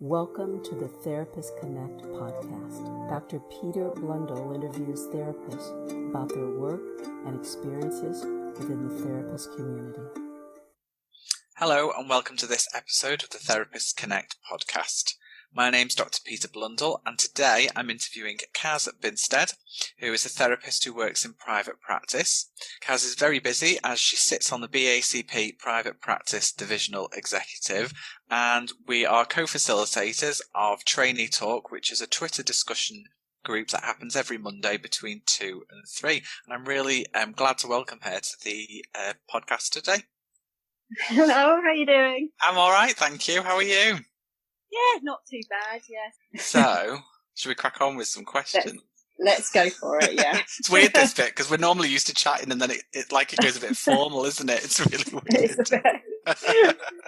Welcome to the Therapist Connect podcast. Dr. Peter Blundell interviews therapists about their work and experiences within the therapist community. Hello and welcome to this episode of the Therapist Connect podcast. My name's Dr. Peter Blundell and today I'm interviewing Caz Binstead, who is a therapist who works in private practice. Caz is very busy as she sits on the BACP Private Practice Divisional Executive, and we are co-facilitators of Trainee Talk, which is a Twitter discussion group that happens every Monday between 2 and 3. And I'm really glad to welcome her to the podcast today. Hello, how are you doing? I'm all right, thank you. How are you? Yeah, not too bad, yeah. So, should we crack on with some questions? Let's go for it, yeah. It's weird this bit, because we're normally used to chatting and then it goes a bit formal, isn't it? It's really weird. It's a bit.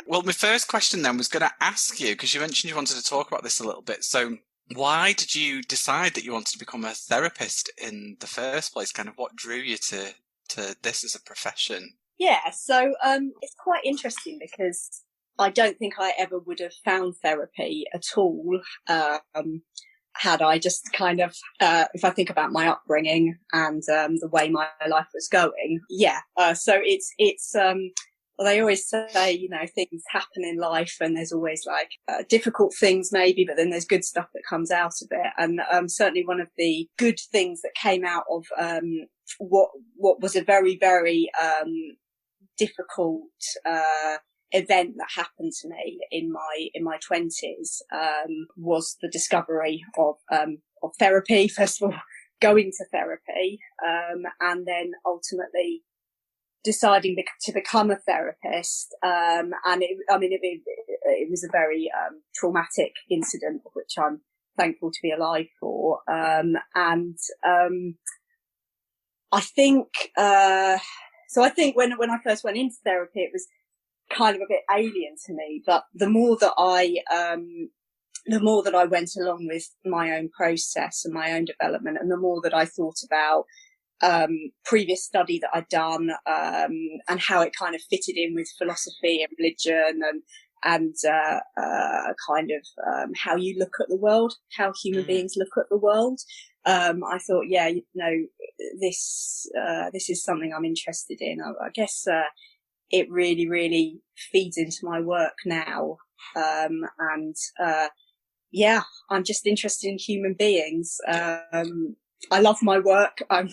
Well, my first question then was going to ask you, because you mentioned you wanted to talk about this a little bit. So, why did you decide that you wanted to become a therapist in the first place? Kind of what drew you to this as a profession? Yeah, so it's quite interesting because I don't think I ever would have found therapy at all had I just kind of, if I think about my upbringing and the way my life was going. Yeah, so it's well, they always say, you know, things happen in life and there's always like difficult things maybe, but then there's good stuff that comes out of it. And certainly one of the good things that came out of what was a very, very difficult event that happened to me in my 20s was the discovery of therapy. First of all, going to therapy, and then ultimately deciding to become a therapist. And it was a very traumatic incident, of which I'm thankful to be alive for. I think when I first went into therapy, it was kind of a bit alien to me, but the more that I went along with my own process and my own development, and the more that I thought about previous study that I'd done and how it kind of fitted in with philosophy and religion and kind of how you look at the world, how human beings look at the world. I thought, yeah, you know, this is something I'm interested in. I guess it really, really feeds into my work now. Yeah, I'm just interested in human beings. I love my work. I'm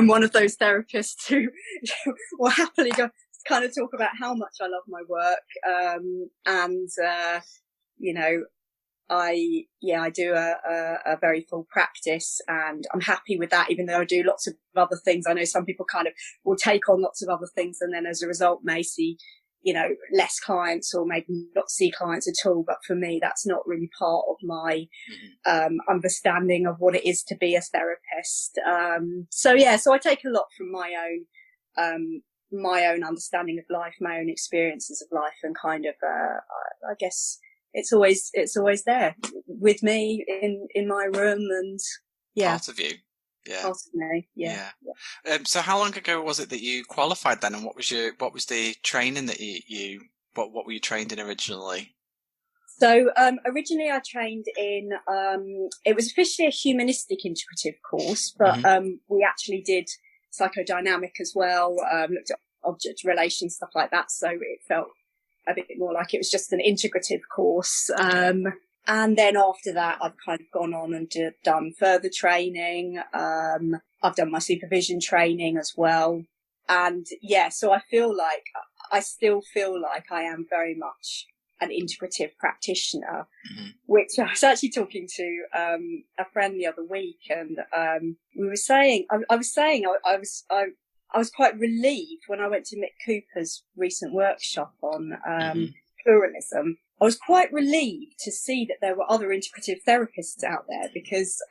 one of those therapists who will happily go kind of talk about how much I love my work. You know, I do a very full practice and I'm happy with that, even though I do lots of other things. I know some people kind of will take on lots of other things and then as a result may see, you know, less clients or maybe not see clients at all. But for me, that's not really part of my understanding of what it is to be a therapist. So I take a lot from my own understanding of life, my own experiences of life, and kind of I guess it's always there with me in my room, and part of you. Yeah. Part of me. Yeah. So how long ago was it that you qualified then, and what was the training that what were you trained in originally? So originally I trained in it was officially a humanistic integrative course, but we actually did psychodynamic as well, looked at object relations, stuff like that, so it felt a bit more like it was just an integrative course. And then after that, I've kind of gone on and done further training. I've done my supervision training as well. And yeah, so I still feel like I am very much an integrative practitioner, which I was actually talking to a friend the other week, and we were saying, I was quite relieved when I went to Mick Cooper's recent workshop on pluralism. I was quite relieved to see that there were other integrative therapists out there, because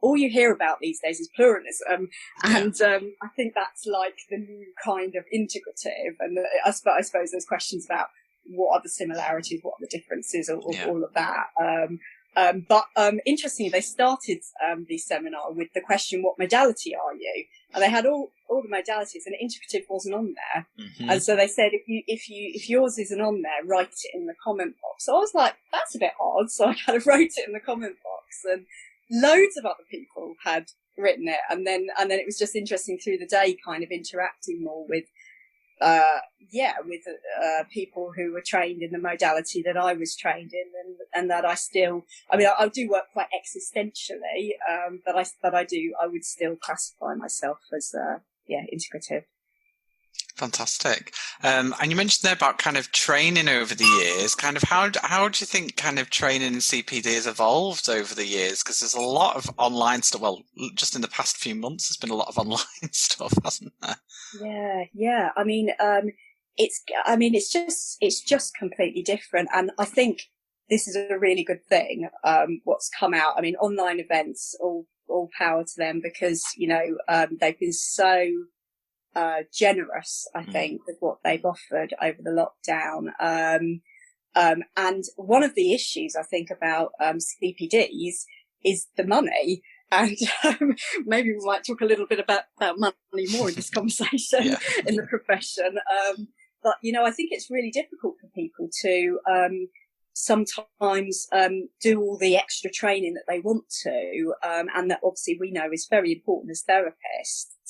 all you hear about these days is pluralism, and I think that's like the new kind of integrative. And I suppose there's questions about what are the similarities, what are the differences, all of that. But interestingly, they started the seminar with the question, "What modality are you?" And they had all the modalities, and integrative wasn't on there. Mm-hmm. And so they said, if yours isn't on there, write it in the comment box. So I was like, that's a bit odd. So I kind of wrote it in the comment box, and loads of other people had written it. And then it was just interesting through the day, kind of interacting more with people who were trained in the modality that I was trained in, and that I still, I mean, I do work quite existentially, but I would still classify myself as, integrative. Fantastic. And you mentioned there about kind of training over the years. Kind of how do you think kind of training in CPD has evolved over the years? Because there's a lot of online stuff. Well, just in the past few months, there's been a lot of online stuff, hasn't there? Yeah. I mean, it's just completely different, and I think this is a really good thing. What's come out. I mean, online events, all power to them, because they've been so generous, I think, with what they've offered over the lockdown. And one of the issues I think about CPDs is the money. And maybe we might talk a little bit about money more in this conversation in the profession. But, I think it's really difficult for people to sometimes do all the extra training that they want to, and that obviously we know is very important as therapists,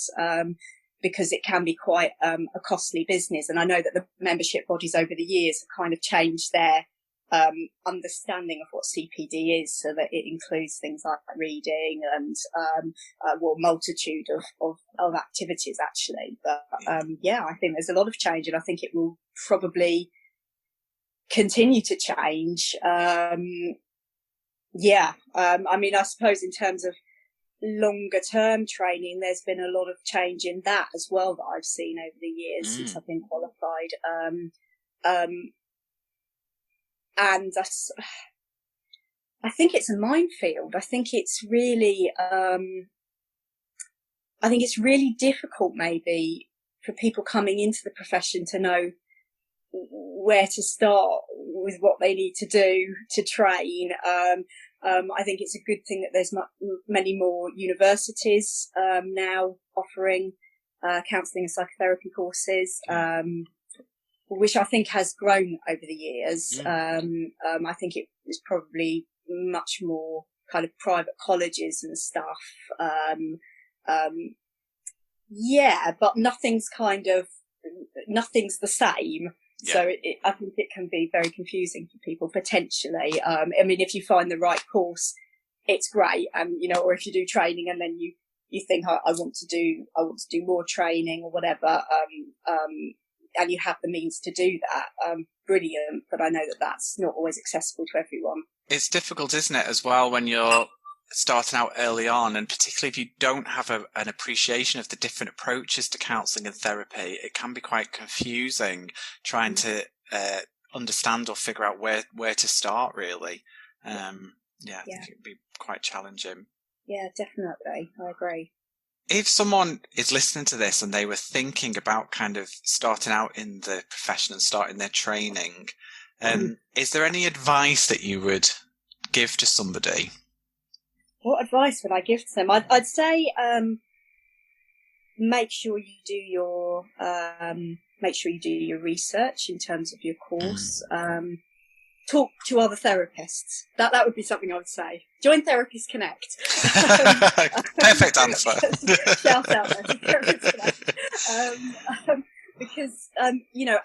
because it can be quite a costly business. And I know that the membership bodies over the years have kind of changed their understanding of what CPD is, so that it includes things like reading and multitude of activities actually. But I think there's a lot of change, and I think it will probably continue to change. I mean, I suppose in terms of longer term training, there's been a lot of change in that as well that I've seen over the years since I've been qualified. And I think it's a minefield. I think it's really difficult maybe for people coming into the profession to know where to start with what they need to do to train. I think it's a good thing that there's many more universities now offering counselling and psychotherapy courses, which I think has grown over the years. I think it was probably much more kind of private colleges and stuff. But nothing's the same. Yeah. So I think it can be very confusing for people potentially. I mean, if you find the right course, it's great. Or if you do training and then you think I want to do more training or whatever, and you have the means to do that, brilliant. But I know that that's not always accessible to everyone. It's difficult, isn't it, as well, when you're starting out early on, and particularly if you don't have an appreciation of the different approaches to counselling and therapy, it can be quite confusing trying to understand or figure out where to start, really. I think it would be quite challenging. Yeah, definitely. I agree. If someone is listening to this and they were thinking about kind of starting out in the profession and starting their training, is there any advice that you would give to somebody? What advice would I give to them? I'd say make sure you do your research in terms of your course. Talk to other therapists. That would be something I would say. Join Therapists Connect. Perfect answer. Shout out there to Therapists Connect. Because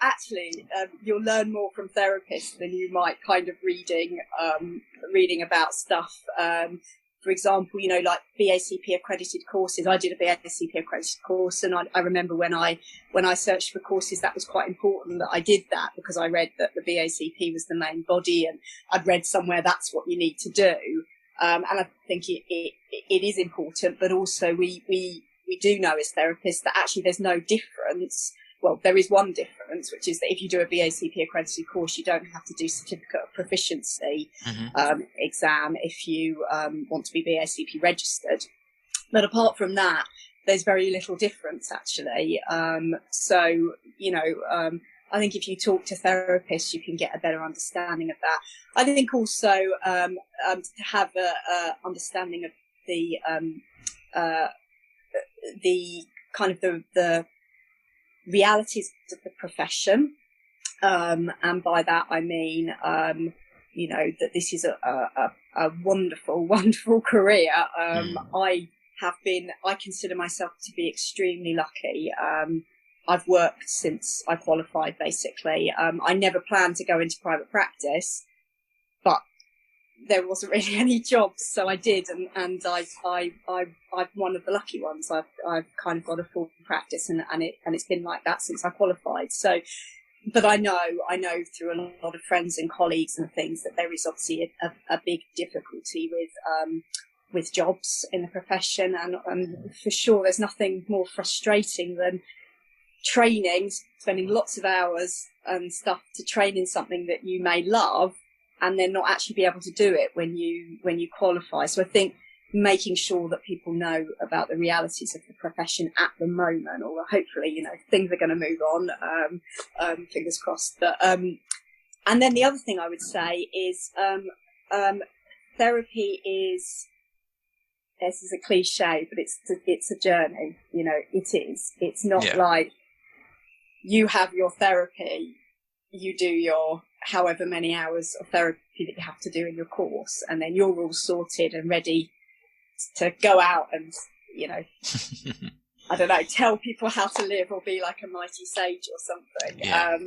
actually you'll learn more from therapists than you might kind of reading about stuff. For example, like BACP accredited courses. I did a BACP accredited course, and I remember when I searched for courses, that was quite important that I did that, because I read that the BACP was the main body, and I'd read somewhere that's what you need to do. And I think it is important, but also we do know as therapists that actually there's no difference. Well, there is one difference, which is that if you do a BACP accredited course, you don't have to do certificate of proficiency exam if you want to be BACP registered. But apart from that, there's very little difference actually. I think if you talk to therapists, you can get a better understanding of that. I think also to have a understanding of the kind of the realities of the profession, and by that I mean that this is a wonderful, wonderful career. I consider myself to be extremely lucky. I've worked since I qualified, basically. I never planned to go into private practice, but there wasn't really any jobs, so I did, and I'm one of the lucky ones. I've kind of got a full practice, and it's been like that since I qualified. So, but I know through a lot of friends and colleagues and things that there is obviously a big difficulty with jobs in the profession, and for sure there's nothing more frustrating than training, spending lots of hours and stuff to train in something that you may love, and then not actually be able to do it when you qualify. So I think making sure that people know about the realities of the profession at the moment, or hopefully, things are going to move on, fingers crossed. But, and then the other thing I would say is, therapy is, this is a cliche, but it's a journey. It is. It's not like you have your therapy, you do your however many hours of therapy that you have to do in your course, and then you're all sorted and ready to go out and, I don't know, tell people how to live or be like a mighty sage or something. Yeah.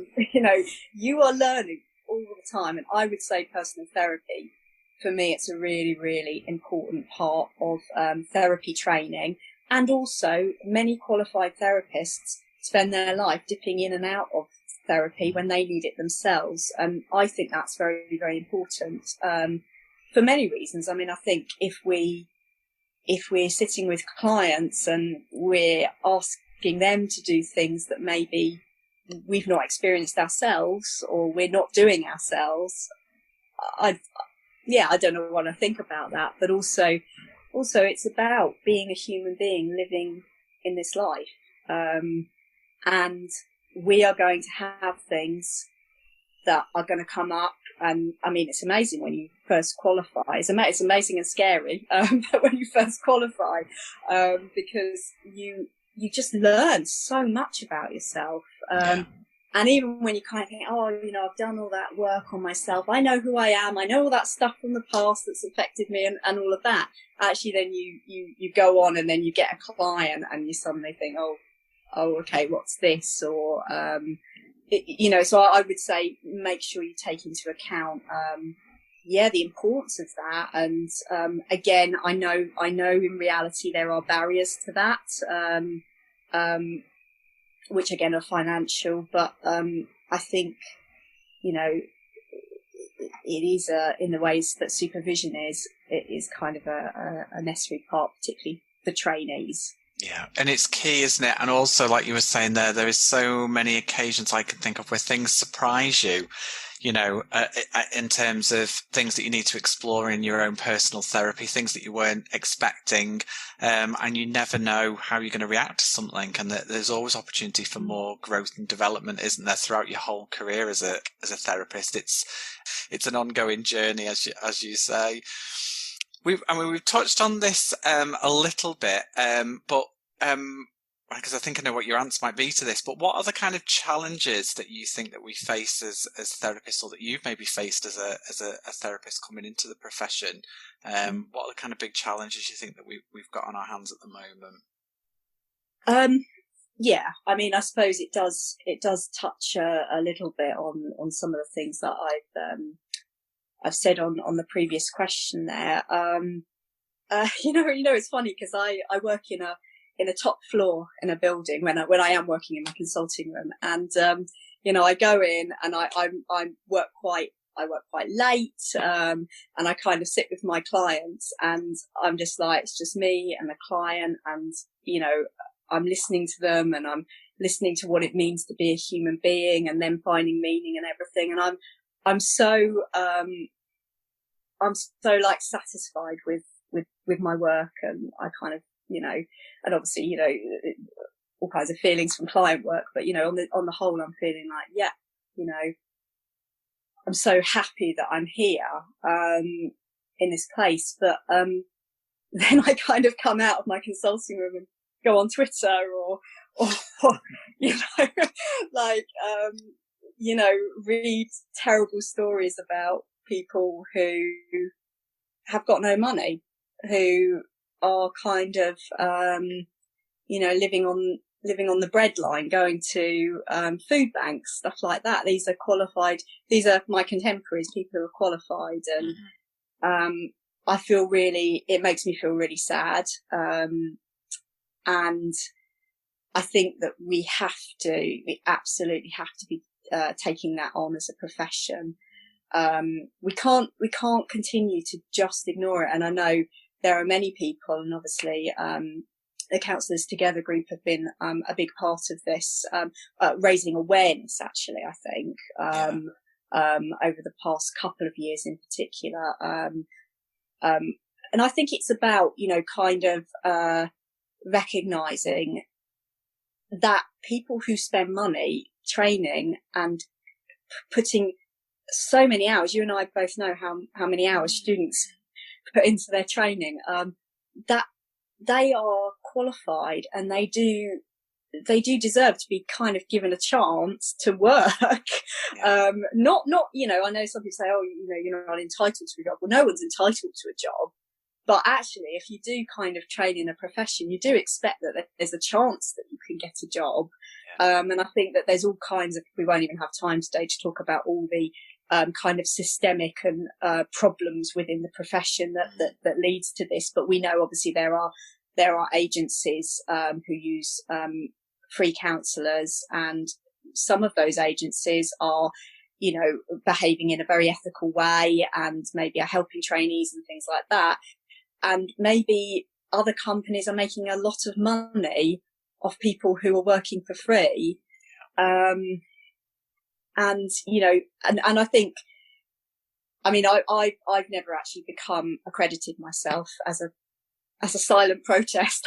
You are learning all the time. And I would say personal therapy, for me, it's a really, really important part of therapy training. And also, many qualified therapists spend their life dipping in and out of therapy when they need it themselves. And I think that's very, very important for many reasons. I mean, I think if we're sitting with clients and we're asking them to do things that maybe we've not experienced ourselves or we're not doing ourselves, I don't know what I think about that. But also it's about being a human being living in this life. And we are going to have things that are going to come up. And I mean, it's amazing when you first qualify. It's amazing and scary, but when you first qualify, because you just learn so much about yourself. And even when you kind of think, I've done all that work on myself, I know who I am, I know all that stuff from the past that's affected me and all of that. Actually, then you go on and then you get a client and you suddenly think, okay, what's this? Or, so I would say make sure you take into account, the importance of that. And, again, I know in reality there are barriers to that, which again are financial, but, I think, it is, in the ways that supervision it is kind of a necessary part, particularly for trainees. Yeah, and it's key, isn't it? And also, like you were saying there is so many occasions I can think of where things surprise you, in terms of things that you need to explore in your own personal therapy, things that you weren't expecting, and you never know how you're going to react to something. And there's always opportunity for more growth and development, isn't there, throughout your whole career as a therapist? It's an ongoing journey, as you say. We've touched on this a little bit, but because I think I know what your answer might be to this, but what are the kind of challenges that you think that we face as therapists, or that you've maybe faced as a therapist coming into the profession? What are the kind of big challenges you think that we've got on our hands at the moment? I mean, I suppose it does touch a little bit on some of the things that I've said on the previous question there. It's funny because I work in a top floor in a building when I am working in my consulting room, and I go in and I work quite late, and I kind of sit with my clients, and I'm just like, it's just me and the client, and I'm listening to them, and I'm listening to what it means to be a human being, and then finding meaning and everything, and I'm so like satisfied with my work, and I kind of, and obviously, all kinds of feelings from client work, but, you know, on the whole, I'm feeling like, yeah, you know, I'm so happy that I'm here, in this place. But, then I kind of come out of my consulting room and go on Twitter or you know, like, you know, read terrible stories about people who have got no money, who are kind of, you know, living on the breadline, going to food banks, stuff like that. These are my contemporaries, people who are qualified, and it makes me feel really sad. And I think that we absolutely have to be taking that on as a profession. We can't continue to just ignore it. And I know there are many people, and obviously, the Counsellors Together group have been a big part of this, raising awareness, actually, I think, over the past couple of years in particular. And I think it's about, you know, kind of recognising that people who spend money training and putting so many hours, you and I both know how many hours students put into their training, that they are qualified, and they do deserve to be kind of given a chance to work. Not, you know, I know some people say, oh, you know, you're not entitled to a job. Well, no one's entitled to a job. But actually, if you do kind of train in a profession, you do expect that there's a chance that you can get a job. And I think that there's all kinds of, we won't even have time today to talk about all the kind of systemic and problems within the profession that leads to this. But we know obviously there are agencies who use free counsellors, and some of those agencies are, you know, behaving in a very ethical way and maybe are helping trainees and things like that. And maybe other companies are making a lot of money off people who are working for free. And, you know, and I think, I mean, I've never actually become accredited myself as a silent protest.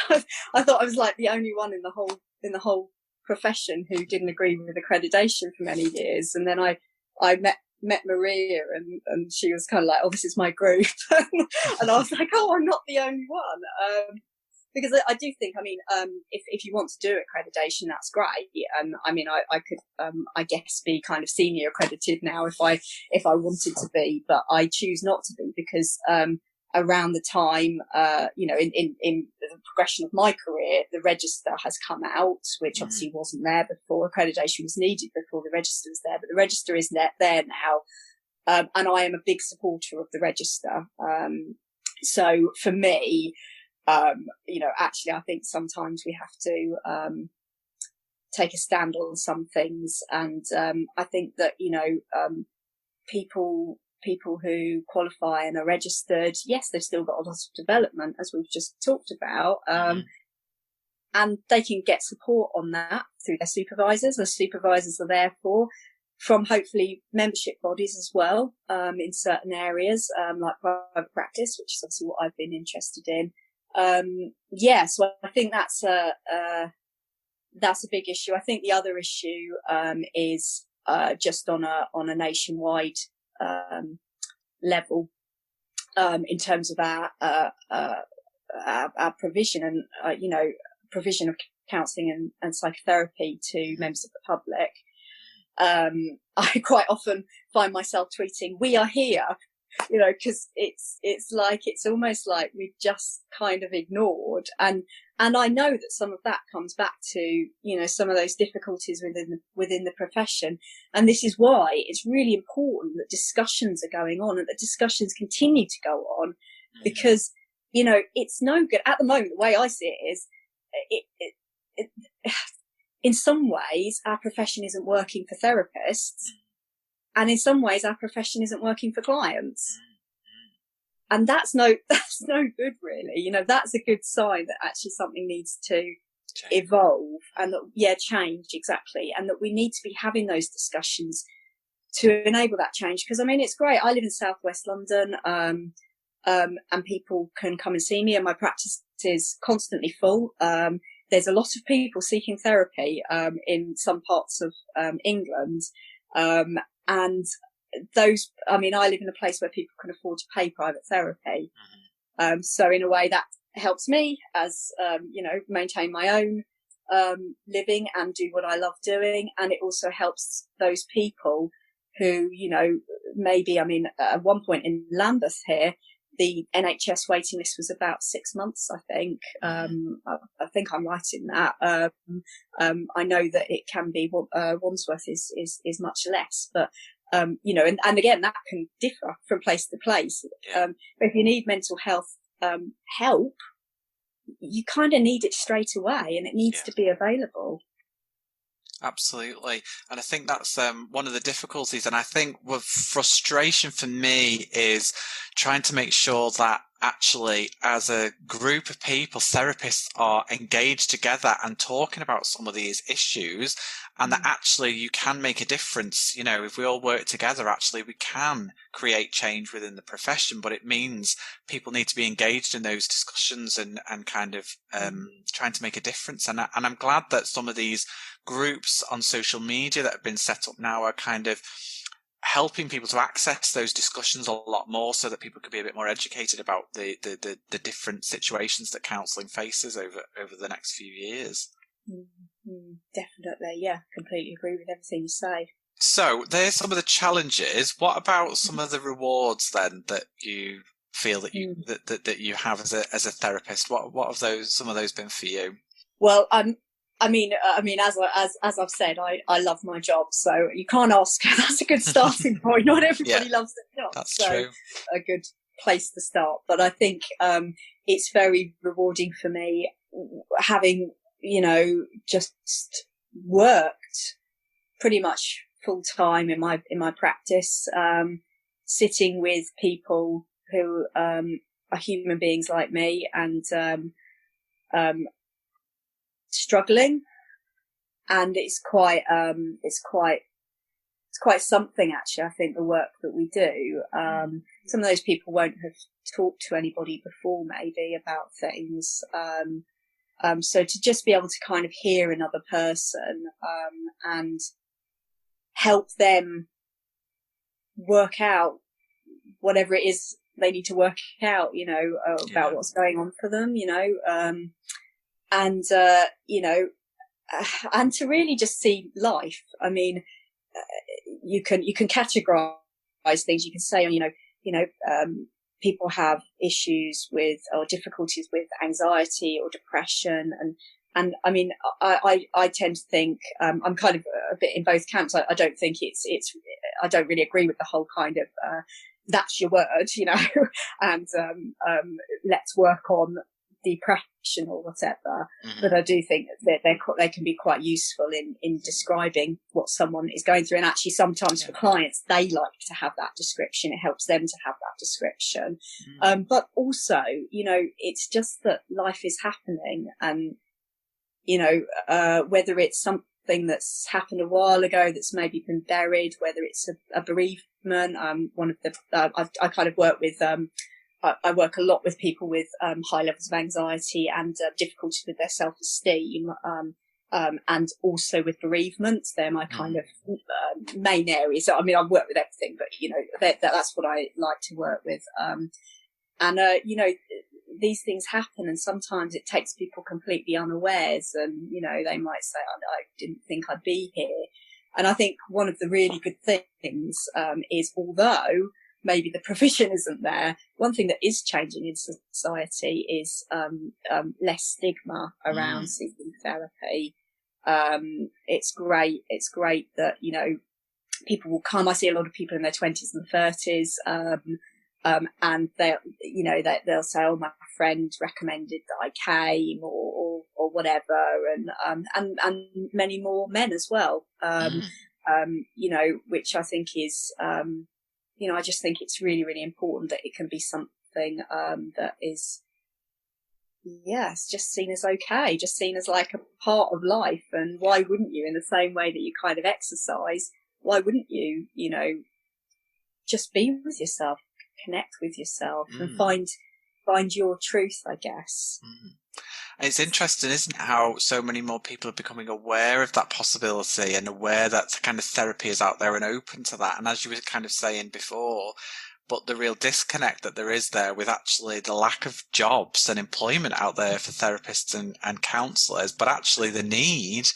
I thought I was like the only one in the whole profession who didn't agree with accreditation for many years. And then I met Maria, and she was kind of like, oh, this is my group. And I was like, oh, I'm not the only one. Because I do think, I mean, if you want to do accreditation, that's great. And I mean, I could, I guess, be kind of senior accredited now if I wanted to be, but I choose not to be because, around the time, you know, in the progression of my career, the register has come out, which obviously wasn't there before. Accreditation was needed before the register was there, but the register is there now. And I am a big supporter of the register. So for me, you know, actually, I think sometimes we have to take a stand on some things, and I think that, you know, people who qualify and are registered, yes, they've still got a lot of development, as we've just talked about, and they can get support on that through their supervisors. The supervisors are there from hopefully membership bodies as well, in certain areas, like private practice, which is obviously what I've been interested in. So I think that's a big issue. I think the other issue, is, just on a nationwide, level, in terms of our provision and, you know, provision of counselling and psychotherapy to members of the public. I quite often find myself tweeting, "We are here," you know, because it's almost like we've just kind of ignored, and I know that some of that comes back to, you know, some of those difficulties within the profession, and this is why it's really important that discussions are going on and that discussions continue to go on, because, you know, it's no good at the moment. The way I see it is, in some ways our profession isn't working for therapists. And in some ways, our profession isn't working for clients. And that's no good, really. You know, that's a good sign that actually something needs to evolve and that, change, exactly. And that we need to be having those discussions to enable that change. Because, I mean, it's great. I live in South West London, and people can come and see me, and my practice is constantly full. there's a lot of people seeking therapy in some parts of England, and those, I mean, I live in a place where people can afford to pay private therapy. So in a way that helps me as, maintain my own living and do what I love doing. And it also helps those people who, maybe, I mean, at one point in Lambeth here, the NHS waiting list was about 6 months, I think. I think I'm right in that. I know that it can be, Wandsworth is much less, but, and again, that can differ from place to place. But if you need mental health help, you kind of need it straight away, and it needs to be available. Absolutely. And I think that's one of the difficulties. And I think with frustration for me is trying to make sure that actually as a group of people, therapists are engaged together and talking about some of these issues, and that actually you can make a difference. If we all work together, actually we can create change within the profession, but it means people need to be engaged in those discussions and kind of trying to make a difference. And I'm glad that some of these groups on social media that have been set up now are kind of helping people to access those discussions a lot more, so that people could be a bit more educated about the different situations that counselling faces over the next few years. Definitely, yeah, completely agree with everything you say. So there's some of the challenges. What about some of the rewards then that you feel that you that you have as a therapist? What have some of those been for you? Well, I mean, as I've said, I love my job, so you can't ask. That's a good starting point. Not everybody loves their job, that's so true. A good place to start. But I think it's very rewarding for me, having just worked pretty much full time in my practice, sitting with people who are human beings like me and struggling, and it's quite something, actually. I think the work that we do, some of those people won't have talked to anybody before maybe about things, so to just be able to kind of hear another person and help them work out whatever it is they need to work out, about what's going on for them, and to really just see life. I mean, you can categorize things. You can say, people have issues with or difficulties with anxiety or depression, and I mean, I tend to think I'm kind of a bit in both camps. I don't think it's I don't really agree with the whole kind of that's your word, and let's work on depression or whatever. But I do think that they can be quite useful in describing what someone is going through, and actually sometimes for clients they like to have that description. It helps them to have that description. But also, it's just that life is happening, and whether it's something that's happened a while ago that's maybe been buried, whether it's a bereavement. One of the I kind of work with I work a lot with people with high levels of anxiety and difficulty with their self-esteem, and also with bereavement. They're my kind of main areas. I mean, I've worked with everything, but that's what I like to work with. These things happen, and sometimes it takes people completely unawares, and they might say, I didn't think I'd be here. And I think one of the really good things is, although maybe the provision isn't there, one thing that is changing in society is less stigma around seeking therapy. It's great that people will come. I see a lot of people in their 20s and 30s, and they'll say, "Oh, my friend recommended that I came," or whatever, and many more men as well. Which I think is. I just think it's really, really important that it can be something that is, it's just seen as okay, just seen as like a part of life. And why wouldn't you, in the same way that you kind of exercise, why wouldn't you, just be with yourself, connect with yourself and find your truth, I guess. It's interesting, isn't it, how so many more people are becoming aware of that possibility and aware that kind of therapy is out there and open to that. And as you were kind of saying before, but the real disconnect that there is there with actually the lack of jobs and employment out there for therapists and counsellors, but actually the need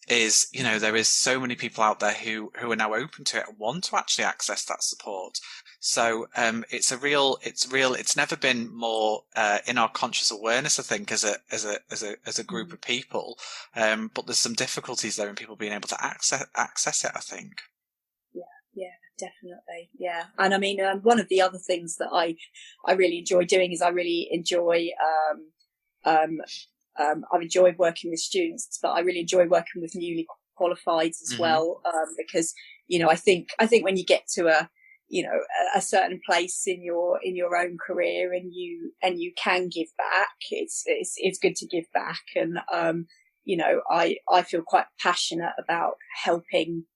is, there is so many people out there who are now open to it and want to actually access that support. So it's never been more in our conscious awareness, I think, as a group of people. But there's some difficulties there in people being able to access it, I think. Yeah, definitely. Yeah. And I mean, one of the other things that I really enjoy doing is I really enjoy, I've enjoyed working with students, but I really enjoy working with newly qualified as well. Because, I think when you get to a certain place in your own career and you can give back, it's good to give back. And, I feel quite passionate about helping,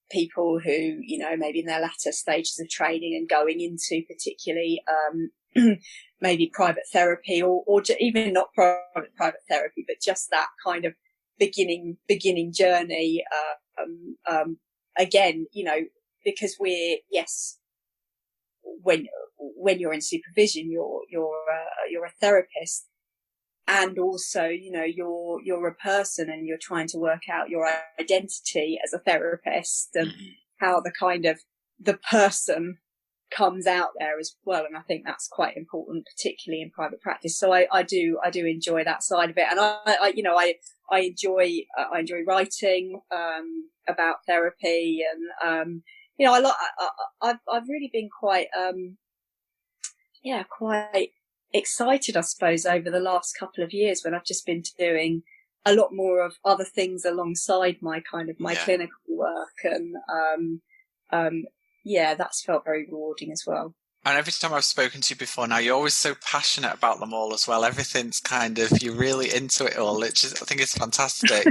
people who, maybe in their latter stages of training and going into particularly, maybe private therapy or even not private therapy, but just that kind of beginning journey. Again, because when you're in supervision, you're a therapist. And also, you're a person and you're trying to work out your identity as a therapist and how the person comes out there as well. And I think that's quite important, particularly in private practice. So I do enjoy that side of it. And I enjoy writing, about therapy and, I've really been quite excited, I suppose, over the last couple of years when I've just been doing a lot more of other things alongside my clinical work. And, that's felt very rewarding as well. And every time I've spoken to you before now, you're always so passionate about them all as well. Everything's you're really into it all. I think it's fantastic.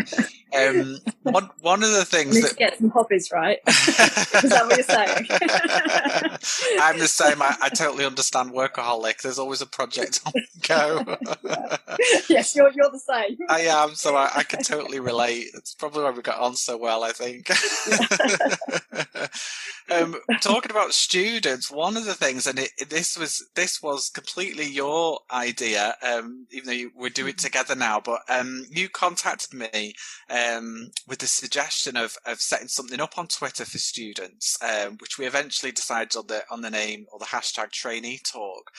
One of the things that get some hobbies right. Is that what you're saying? I'm the same. I totally understand workaholic. There's always a project on the go. Yes, you're the same. I am, so I can totally relate. It's probably why we got on so well, I think. Talking about students, one of the things, and this was completely your idea, even though we're doing it together now, but you contacted me with the suggestion of setting something up on Twitter for students, which we eventually decided on the name or the hashtag trainee talk.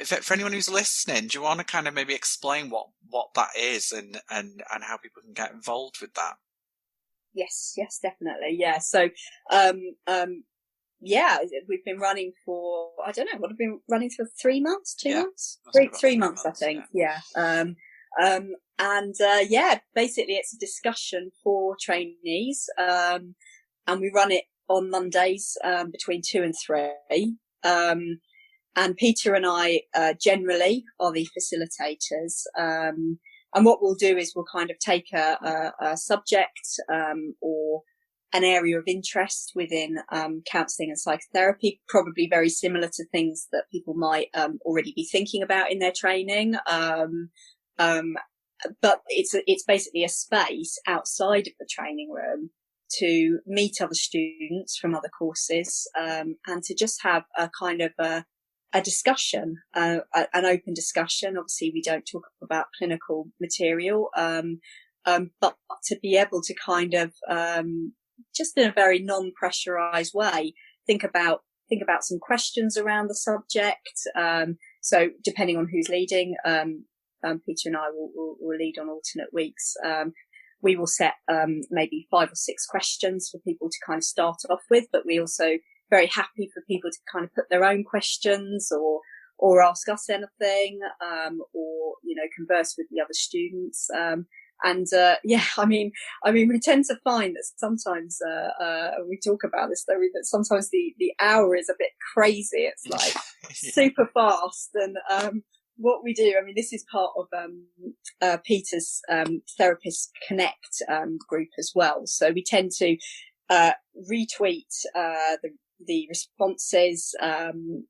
For anyone who's listening, do you want to kind of maybe explain what that is and how people can get involved with that? Yes, definitely. Yeah. So, we've been running for, I don't know, we've been running for 3 months, 2 months, three months, I think. Yeah. Basically it's a discussion for trainees. And we run it on Mondays, between 2 and 3. And Peter and I, generally are the facilitators. And what we'll do is we'll kind of take a subject, or an area of interest within, counselling and psychotherapy, probably very similar to things that people might, already be thinking about in their training. But it's basically a space outside of the training room to meet other students from other courses, and to just have a kind of a discussion, an open discussion. Obviously, we don't talk about clinical material, but to be able to kind of, just in a very non-pressurized way, think about some questions around the subject. So depending on who's leading, Peter and I will lead on alternate weeks. We will set, maybe 5 or 6 questions for people to kind of start off with, but we also very happy for people to kind of put their own questions or ask us anything, or, converse with the other students. We tend to find that sometimes, we talk about this though, that sometimes the hour is a bit crazy. It's like super fast. And, what we do, this is part of, Peter's, Therapist Connect, group as well. So we tend to, retweet the responses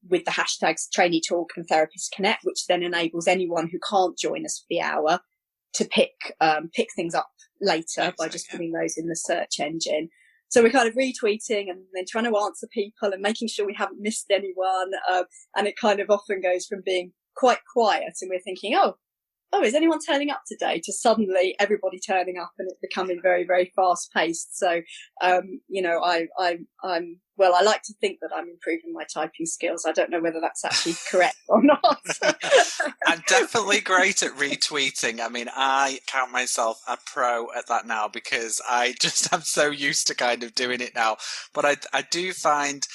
with the hashtags Trainee Talk and Therapist Connect, which then enables anyone who can't join us for the hour to pick things up later by just putting those in the search engine. So we're kind of retweeting and then trying to answer people and making sure we haven't missed anyone. And it kind of often goes from being quite quiet and we're thinking, oh, is anyone turning up today? To suddenly everybody turning up and it becoming very, very fast paced. So, I like to think that I'm improving my typing skills. I don't know whether that's actually correct or not. I'm definitely great at retweeting. I mean, I count myself a pro at that now because I'm so used to kind of doing it now. But I do find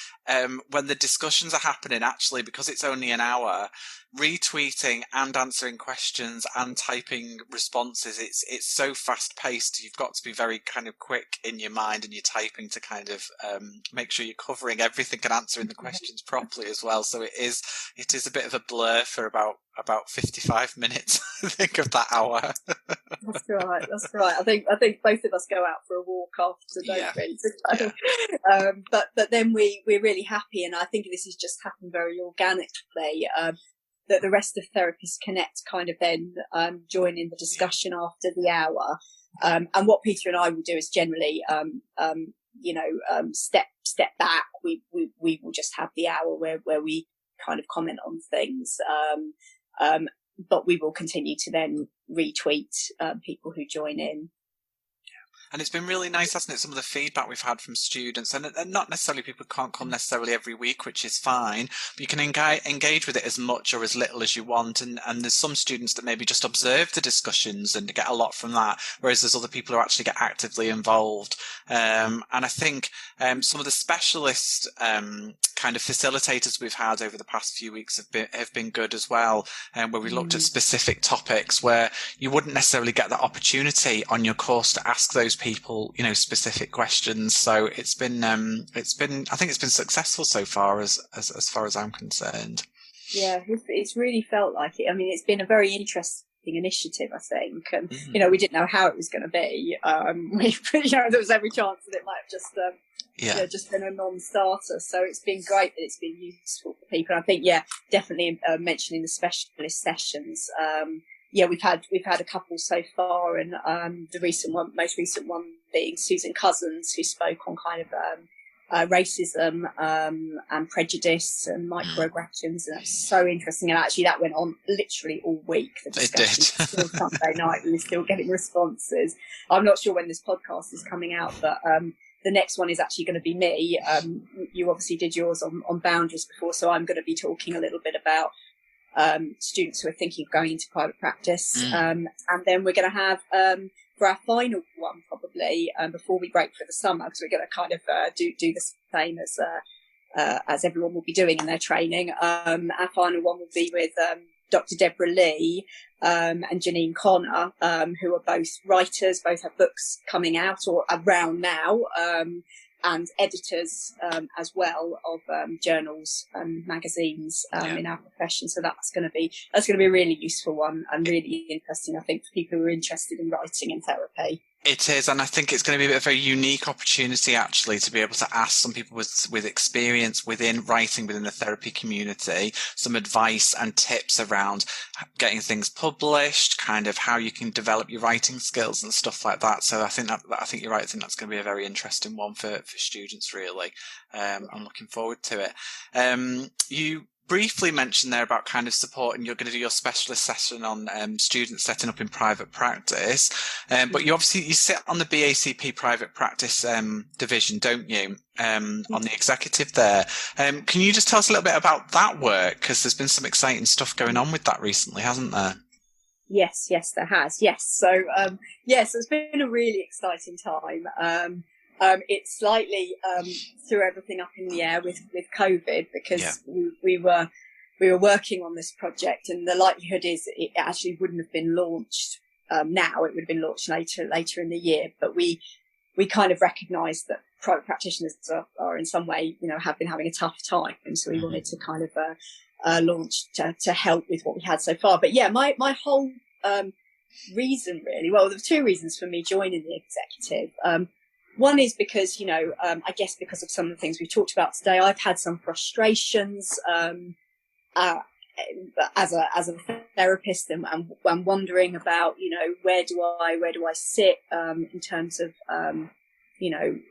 when the discussions are happening, actually, because it's only an hour, retweeting and answering questions and typing responses, it's so fast paced. You've got to be very kind of quick in your mind and your typing to kind of make sure you're covering everything and answering the questions properly as well. So it is a bit of a blur for about 55 minutes, I think, of that hour. That's right. I think both of us go out for a walk after, don't we? So, but then we're really happy, and I think this has just happened very organically. That the rest of Therapists Connect kind of then join in the discussion after the hour. And what Peter and I will do is generally, step back. We will just have the hour where we kind of comment on things. But we will continue to then retweet people who join in. And it's been really nice, hasn't it? Some of the feedback we've had from students, and not necessarily people can't come necessarily every week, which is fine, but you can engage with it as much or as little as you want. And there's some students that maybe just observe the discussions and get a lot from that, whereas there's other people who actually get actively involved. And I think some of the specialist kind of facilitators we've had over the past few weeks have been good as well, where we looked at specific topics where you wouldn't necessarily get that opportunity on your course to ask those people, specific questions. So I think it's been successful so far as far as I'm concerned. Yeah, it's really felt like it. I mean, it's been a very interesting initiative, I think. And, we didn't know how it was going to be. There was every chance that it might have just been a non-starter. So it's been great that it's been useful for people. And I think, definitely mentioning the specialist sessions. We've had a couple so far, and the most recent one being Susan Cousins, who spoke on kind of racism and prejudice and microaggressions, and that's so interesting. And actually, that went on literally all week. The discussion still Sunday night, we were still getting responses. I'm not sure when this podcast is coming out, but the next one is actually going to be me. You obviously did yours on boundaries before, so I'm going to be talking a little bit about students who are thinking of going into private practice. And then we're going to have, for our final one, probably, before we break for the summer, because we're going to kind of do the same as everyone will be doing in their training. Our final one will be with Dr. Deborah Lee and Janine Connor, who are both writers, both have books coming out or around now, and editors as well of journals and magazines in our profession. So that's going to be a really useful one and really interesting, I think, for people who are interested in writing and therapy. It is, and I think it's going to be a bit of a unique opportunity, actually, to be able to ask some people with experience within writing within the therapy community some advice and tips around getting things published, kind of how you can develop your writing skills and stuff like that. So I think you're right. I think that's going to be a very interesting one for students, really. I'm looking forward to it. You briefly mentioned there about kind of supporting, you're going to do your specialist session on students setting up in private practice, but you sit on the BACP private practice division, don't you, on the executive there. Can you just tell us a little bit about that work, because there's been some exciting stuff going on with that recently, hasn't there? Yes, there has. Yes. So it's been a really exciting time. It's slightly threw everything up in the air with COVID, because we were working on this project, and the likelihood is it actually wouldn't have been launched now. It would have been launched later in the year. But we kind of recognised that private practitioners are in some way, have been having a tough time, and so we wanted to kind of launch to help with what we had so far. But my whole reason, really, well, there were two reasons for me joining the executive. One is because, I guess because of some of the things we've talked about today, I've had some frustrations as a therapist, and I'm wondering about, where do I sit in terms of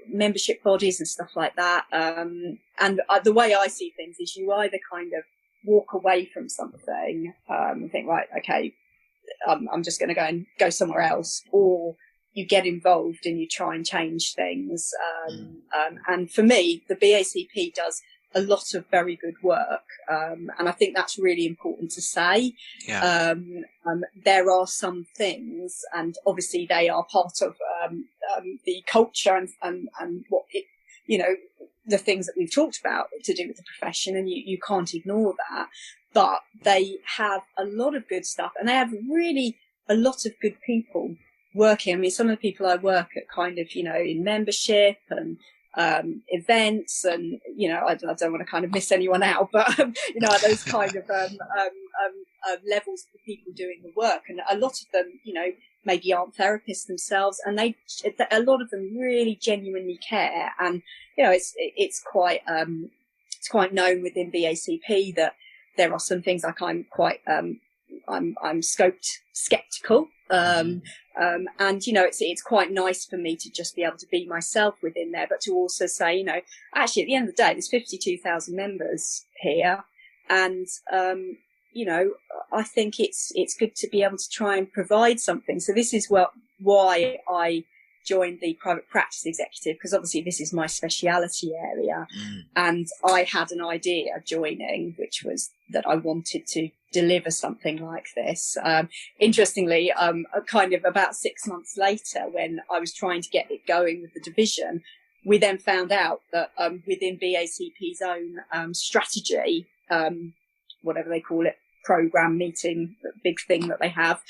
membership bodies and stuff like that. And the way I see things is you either kind of walk away from something and think, right, okay, I'm just going to go somewhere else, or you get involved and you try and change things. And for me, the BACP does a lot of very good work. And I think that's really important to say. Yeah. There are some things, and obviously they are part of the culture and what it, the things that we've talked about to do with the profession, and you can't ignore that. But they have a lot of good stuff, and they have really a lot of good people working. I mean, some of the people I work at kind of, in membership and events, and I don't want to kind of miss anyone out, but those kind of levels of the people doing the work, and a lot of them maybe aren't therapists themselves, and a lot of them really genuinely care. And it's quite known within BACP that there are some things like I'm quite I'm skeptical. And it's quite nice for me to just be able to be myself within there, but to also say, actually at the end of the day, there's 52,000 members here, and I think it's good to be able to try and provide something. So this is why I joined the private practice executive, because obviously this is my speciality area. And I had an idea joining, which was that I wanted to deliver something like this. Interestingly, kind of about 6 months later, when I was trying to get it going with the division, we then found out that within BACP's own strategy, whatever they call it, program meeting, the big thing that they have,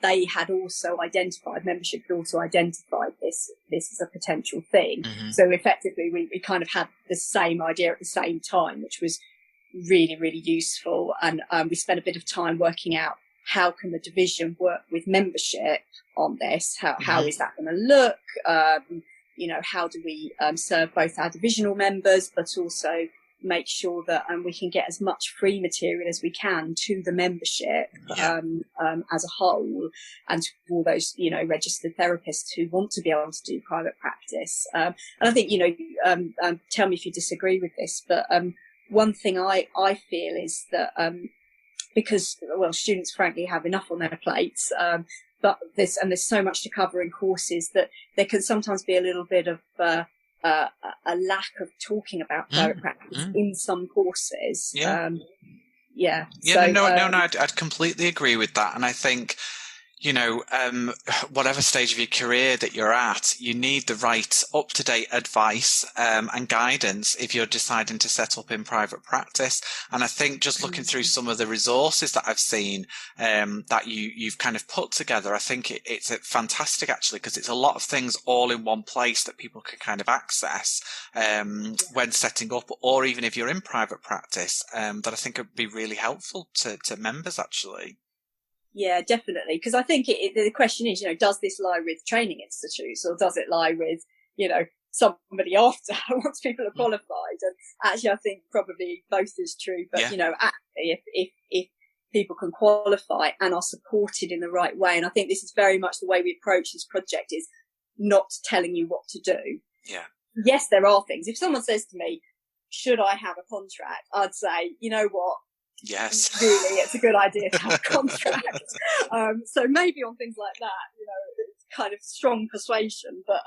they had also identified, membership had also identified this as a potential thing. So effectively we kind of had the same idea at the same time, which was really, really useful. And we spent a bit of time working out how can the division work with membership on this, how is that going to look, how do we serve both our divisional members, but also make sure that we can get as much free material as we can to the membership as a whole, and to all those registered therapists who want to be able to do private practice. And I think tell me if you disagree with this, but one thing I feel is that because students frankly have enough on their plates, but there's so much to cover in courses that there can sometimes be a little bit of a lack of talking about private practice in some courses. I'd completely agree with that. And I think, whatever stage of your career that you're at, you need the right up-to-date advice and guidance if you're deciding to set up in private practice. And I think just looking through some of the resources that I've seen that you've kind of put together, I think it's fantastic actually, because it's a lot of things all in one place that people can kind of access when setting up, or even if you're in private practice, that I think would be really helpful to members actually. Yeah, definitely. Because I think the question is, does this lie with training institutes, or does it lie with, somebody after once people are qualified? And actually, I think probably both is true. But, actually, if people can qualify and are supported in the right way, and I think this is very much the way we approach this project, is not telling you what to do. Yeah. Yes, there are things. If someone says to me, should I have a contract? I'd say, you know what? Yes. Really, it's a good idea to have a contract. So maybe on things like that, it's kind of strong persuasion. But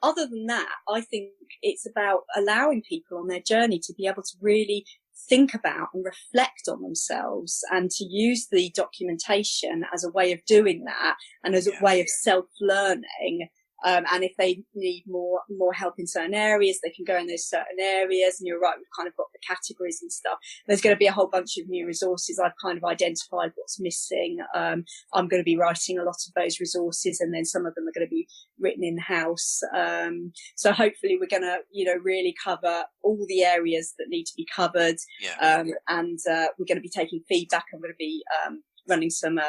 other than that, I think it's about allowing people on their journey to be able to really think about and reflect on themselves, and to use the documentation as a way of doing that, and as a way of self-learning. And if they need more help in certain areas, they can go in those certain areas. And you're right, we've kind of got the categories and stuff. There's going to be a whole bunch of new resources. I've kind of identified what's missing. I'm going to be writing a lot of those resources, and then some of them are going to be written in-house. So hopefully we're going to, really cover all the areas that need to be covered. And we're going to be taking feedback. I'm going to be running some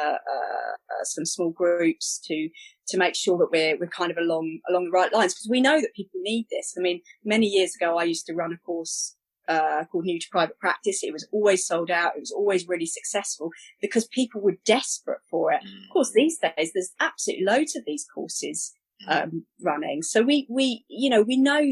small groups to make sure that we're kind of along the right lines, because we know that people need this. I mean, many years ago, I used to run a course called New to Private Practice. It was always sold out. It was always really successful because people were desperate for it. Of course, these days there's absolutely loads of these courses running. So we know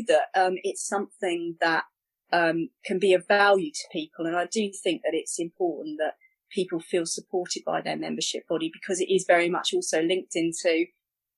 that it's something that can be of value to people, and I do think that it's important that people feel supported by their membership body, because it is very much also linked into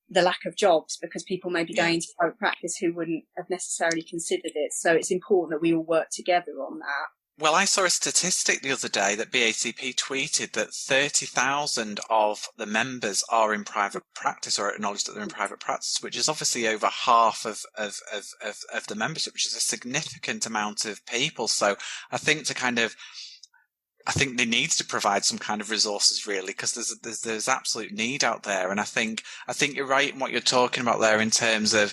the lack of jobs, because people may be going into private practice who wouldn't have necessarily considered it. So it's important that we all work together on that. Well, I saw a statistic the other day that BACP tweeted that 30,000 of the members are in private practice, or acknowledge that they're in private practice, which is obviously over half of the membership, which is a significant amount of people. So I think I think they need to provide some kind of resources, really, because there's absolute need out there. And I think you're right in what you're talking about there, in terms of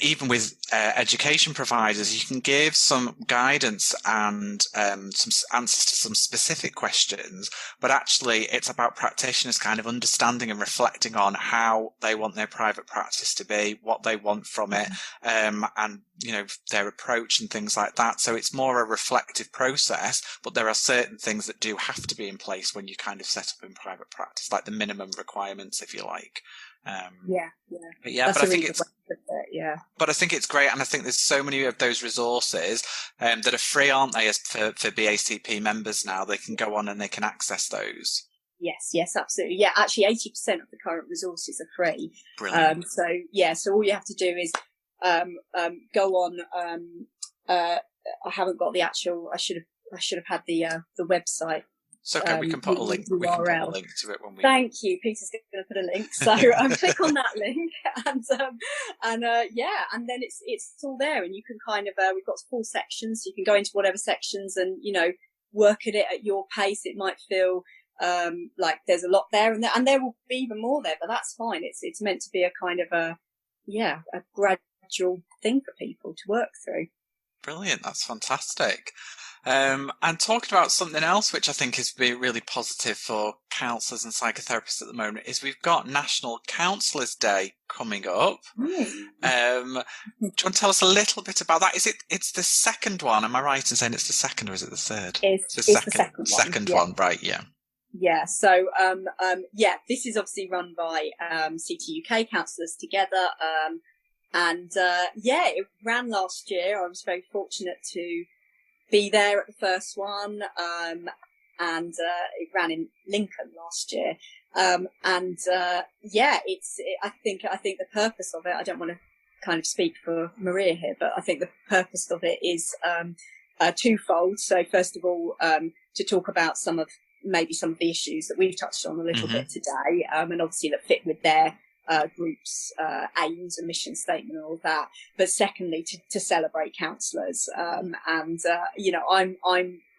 even with education providers, you can give some guidance and some answers to some specific questions, but actually it's about practitioners kind of understanding and reflecting on how they want their private practice to be, what they want from it, and their approach and things like that. So it's more a reflective process, but there are certain things that do have to be in place when you kind of set up in private practice, like the minimum requirements, if you like. But I think it's great, and I think there's so many of those resources that are free, aren't they, for BACP members now? They can go on and they can access those. Yes, absolutely. Yeah, actually 80% of the current resources are free. Brilliant. So all you have to do is go on. I haven't got the actual. I should have had the website. It's okay. We can put a link. We can put a link to it when we. Thank you. Peter's going to put a link. So click on that link, and then it's all there, and you can kind of we've got 4 sections. So you can go into whatever sections, and work at it at your pace. It might feel like there's a lot there, and there will be even more there, but that's fine. It's meant to be a kind of a gradual thing for people to work through. Brilliant. That's fantastic. And talking about something else, which I think is really positive for counsellors and psychotherapists at the moment, is we've got National Counsellors Day coming up. Do you want to tell us a little bit about that? It's the second one? Am I right in saying it's the second, or is it the third? It's the second one. Second one, right? Yeah. Yeah. So this is obviously run by CT UK Counsellors Together, it ran last year. I was very fortunate to be there at the first one, and it ran in Lincoln last year. I think the purpose of it, I don't want to kind of speak for Maria here, but I think the purpose of it is twofold. So first of all, to talk about some of the issues that we've touched on a little bit today, and obviously that fit with their group's aims and mission statement and all that. But secondly, to celebrate counsellors, I'm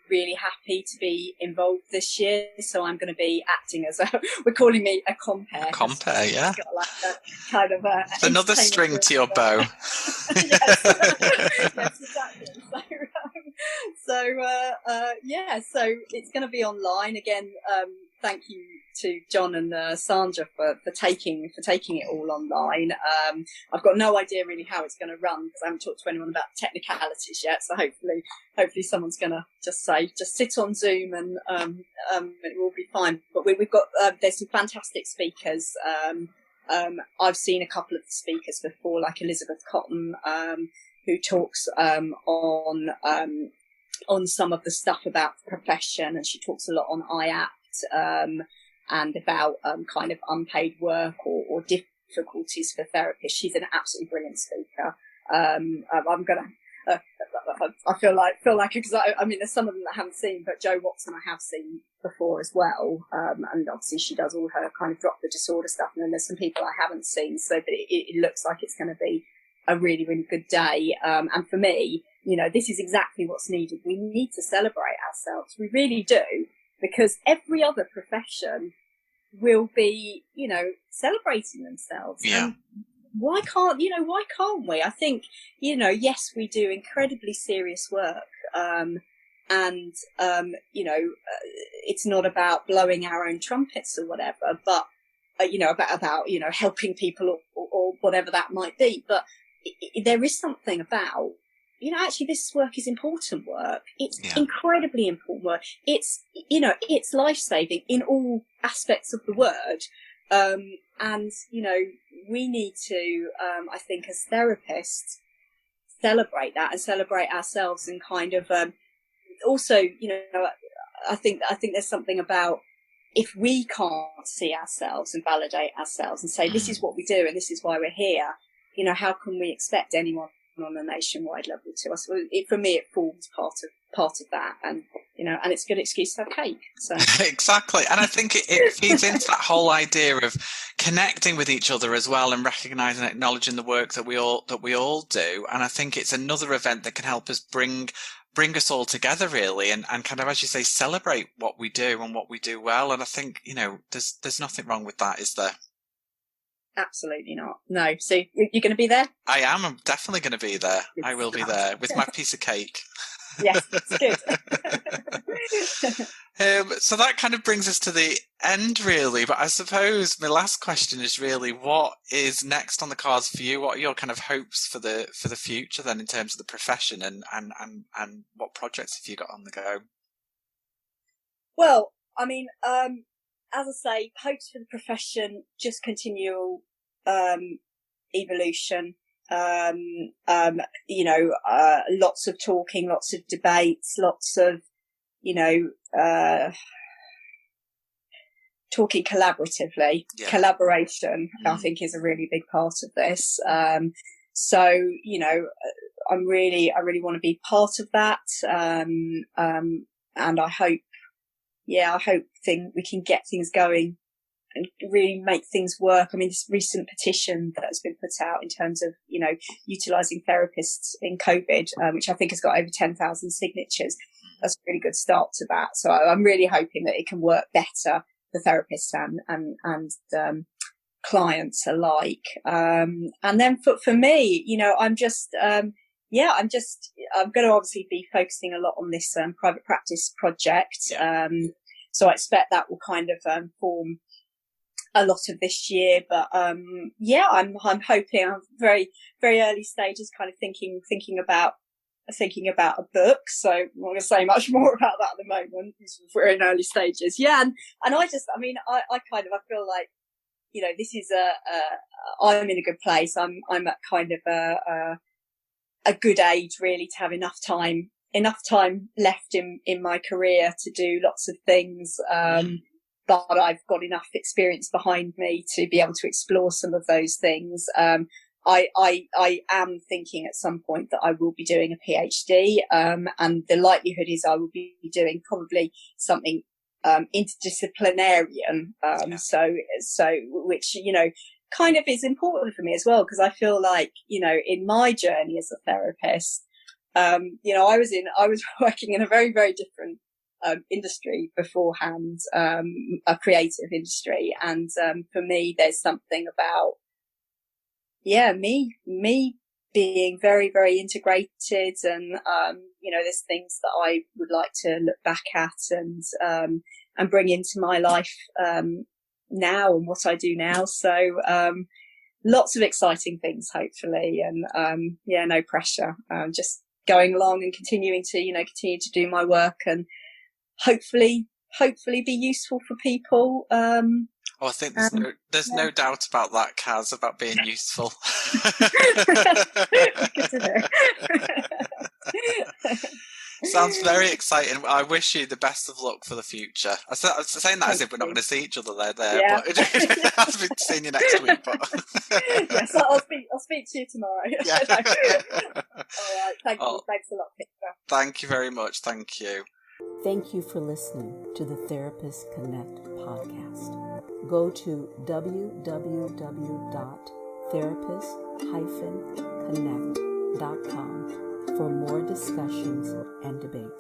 really happy to be involved this year. So I'm going to be acting as we're calling me a compere. A compere, yeah. Got like a kind of another string to your bow. Yes, exactly. So it's going to be online again. Thank you to John and Sandra for taking it all online. I've got no idea really how it's going to run, because I haven't talked to anyone about technicalities yet. So hopefully someone's going to just sit on Zoom and it will be fine. But we've got there's some fantastic speakers. I've seen a couple of the speakers before, like Elizabeth Cotton, who talks on some of the stuff about the profession, and she talks a lot on IAPT, and about kind of unpaid work or difficulties for therapists. She's an absolutely brilliant speaker. I feel like because I mean there's some of them that I haven't seen, but Jo Watson I have seen before as well, and obviously she does all her kind of drop the disorder stuff, and then there's some people I haven't seen. So, but it looks like it's going to be a really, really good day. And for me, this is exactly what's needed. We need to celebrate ourselves. We really do, because every other profession will be, celebrating themselves. Yeah. And why can't we? I think, yes, we do incredibly serious work. And, it's not about blowing our own trumpets or whatever, but, about helping people or whatever that might be. But there is something about, actually this work is important work. It's incredibly important work. It's life-saving in all aspects of the word. And, we need to, I think as therapists, celebrate that and celebrate ourselves and kind of, also, I think there's something about if we can't see ourselves and validate ourselves and say, this is what we do and this is why we're here, how can we expect anyone on a nationwide level to us? For me, it forms part of that, and and it's a good excuse to have cake. So exactly, and I think it feeds into that whole idea of connecting with each other as well, and recognizing and acknowledging the work that we all do. And I think it's another event that can help us bring us all together, really, and kind of, as you say, celebrate what we do and what we do well. And I think there's nothing wrong with that, is there? Absolutely not. No. So you're going to be there? I am. I'm definitely going to be there. I will be there with my piece of cake. Yes, it's good. So that kind of brings us to the end, really. But I suppose my last question is really, what is next on the cards for you? What are your kind of hopes for the future then, in terms of the profession, and what projects have you got on the go? Well, I mean, as I say, hopes for the profession, just continual evolution. Lots of talking, lots of debates, lots of, talking collaboratively. Collaboration, I think, is a really big part of this. So, I really want to be part of that. And I hope, we can get things going and really make things work. I mean, this recent petition that has been put out in terms of, utilising therapists in COVID, which I think has got over 10,000 signatures. That's a really good start to that. So I'm really hoping that it can work better for therapists and clients alike. And then for me, I'm going to obviously be focusing a lot on this private practice project. So I expect that will kind of form a lot of this year, but I'm hoping. I'm very, very early stages, kind of thinking about a book. So I'm not going to say much more about that at the moment. We're in early stages. And I feel like, this is I'm in a good place. I'm at kind of a good age, really, to have enough time left in my career to do lots of things. But I've got enough experience behind me to be able to explore some of those things. I am thinking at some point that I will be doing a PhD, and the likelihood is I will be doing probably something interdisciplinarian. So which kind of is important for me as well, because I feel like in my journey as a therapist, I was working in a very, very different industry beforehand, a creative industry, and for me, there's something about me being very, very integrated, and there's things that I would like to look back at and bring into my life now and what I do now. So lots of exciting things, hopefully, and no pressure. Just going along and continuing to do my work, and hopefully be useful for people. I think there's no doubt about that, Caz, about being useful. Good to know. Sounds very exciting. I wish you the best of luck for the future. I'm saying that as if we're not going to see each other there. Yeah. But I'll be seeing you next week. But yes, I'll speak to you tomorrow. Yeah. All right. Thank you. Thanks a lot, Peter. Thank you very much. Thank you. Thank you for listening to the Therapist Connect podcast. Go to www.therapist-connect.com for more discussions and debates.